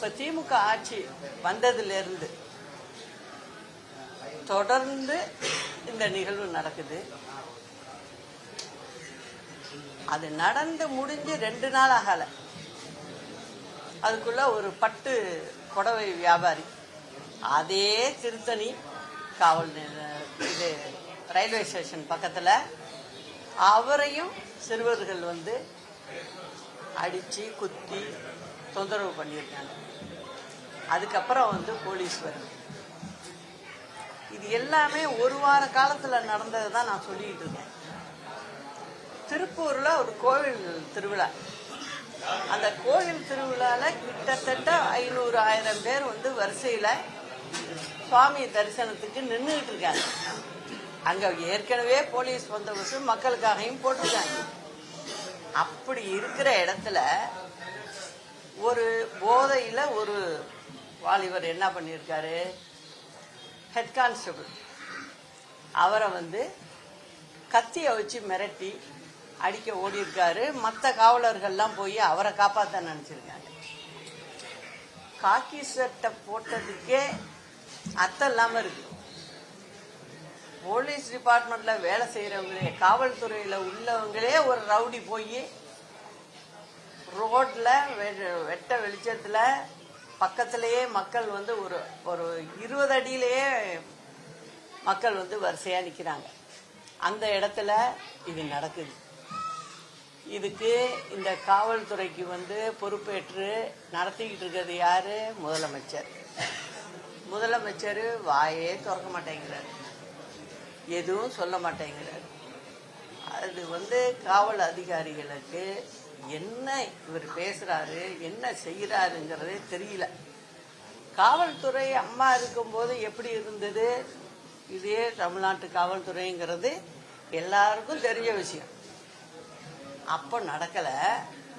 இப்போ திமுக ஆட்சி வந்ததிலிருந்து தொடர்ந்து இந்த நிகழ்வு நடக்குது. அது நடந்து முடிஞ்சு 2 நாள் ஆகலை. அதுக்குள்ள ஒரு பட்டு புடவை வியாபாரி அதே திருத்தணி காவல் இது ரயில்வே ஸ்டேஷன் பக்கத்தில் அவரையும் சிறுவர்கள் வந்து அடித்து குத்தி தொந்தரவு பண்ணியிருக்காங்க. அதுக்கப்புறம் வந்து போலீஸ் வருது. இது எல்லாமே ஒரு வார காலத்தில் நடந்தது தான் நான் சொல்லிக்கிட்டு இருக்கேன். திருப்பூரில் ஒரு கோவில் திருவிழா. அந்த கோவில் திருவிழாவில் கிட்டத்தட்ட 500-1000 பேர் வந்து வரிசையில் சுவாமி தரிசனத்துக்கு நின்றுக்கிட்டு இருக்காங்க. அங்கே ஏற்கனவே போலீஸ் பந்தோபஸ்து மக்களுக்காகவும் போட்டிருக்காங்க. அப்படி இருக்கிற இடத்துல ஒரு போதையில் ஒரு வாலிபர் என்ன பண்ணியிருக்காரு, ஹெட் கான்ஸ்டபிள் அவரை வந்து கத்தியை வச்சு மிரட்டி அடிக்க ஓடி இருக்காரு. மற்ற காவலர்கள்லாம் போய் அவரை காப்பாற்ற நினச்சிருக்காங்க. காக்கி சட்டை போட்டதுக்கே அர்த்தம் இல்லாமல் இருக்கு. போலீஸ் டிபார்ட்மெண்ட்ல வேலை செய்கிறவங்களே, காவல்துறையில் உள்ளவங்களே ஒரு ரவுடி போய் ரோட்ல வெட்ட வெளிச்சத்தில் பக்கத்திலேயே மக்கள் வந்து ஒரு 20 அடியிலேயே மக்கள் வந்து வரிசையாக நிற்கிறாங்க. அந்த இடத்துல இது நடக்குது. இதுக்கு இந்த காவல்துறைக்கு வந்து பொறுப்பேற்று நடத்திக்கிட்டு இருக்கிறது யாரு? முதலமைச்சர். முதலமைச்சர் வாயே திறக்க மாட்டேங்கிறார், எதுவும் சொல்ல மாட்டேங்கிறார். அது வந்து காவல் அதிகாரிகளுக்கு என்ன இவர் பேசுறாரு, என்ன செய்யறாருங்கிறதே தெரியல. காவல்துறை அம்மா இருக்கும்போது எப்படி இருந்தது, இதே தமிழ்நாட்டு காவல்துறைங்கிறது எல்லாருக்கும் தெரிஞ்ச விஷயம். அப்போ நடக்கல,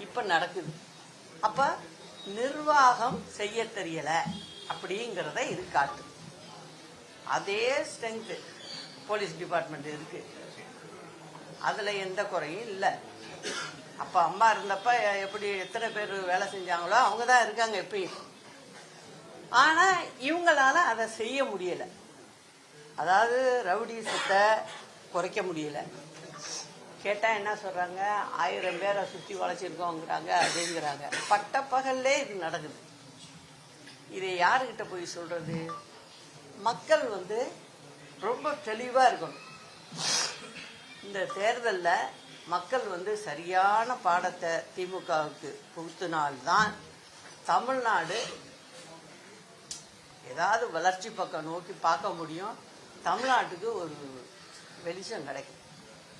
இப்ப நடக்குது. அப்ப நிர்வாகம் செய்ய தெரியல அப்படிங்கிறத இது காட்டு. அதே ஸ்ட்ரென்த் போலீஸ் டிபார்ட்மெண்ட் இருக்கு, அதுல எந்த குறையும் இல்லை. அப்ப அம்மா இருந்தப்ப எப்படி எத்தனை பேர் வேலை செஞ்சாங்களோ அவங்க தான் இருக்காங்க எப்பயும். ஆனா இவங்களால அதை செய்ய முடியல. அதாவது ரவுடிசத்தை குறைக்க முடியல. கேட்டா என்ன சொல்றாங்க, 1000 பேரை சுத்தி வளைச்சிருக்கோங்கிறாங்க, அப்படிங்கிறாங்க. பட்டப்பகல்லே இது நடக்குது. இதை யாருக்கிட்ட போய் சொல்றது? மக்கள் வந்து ரொம்ப தெளிவா இருக்கணும். இந்த தேர்தலில் மக்கள் வந்து சரியான பாடத்தை திமுகவுக்கு புகுத்தினால்தான் தமிழ்நாடு ஏதாவது வளர்ச்சி பக்கம் நோக்கி பார்க்க முடியும். தமிழ்நாட்டுக்கு ஒரு வெளிச்சம் கிடைக்கும்.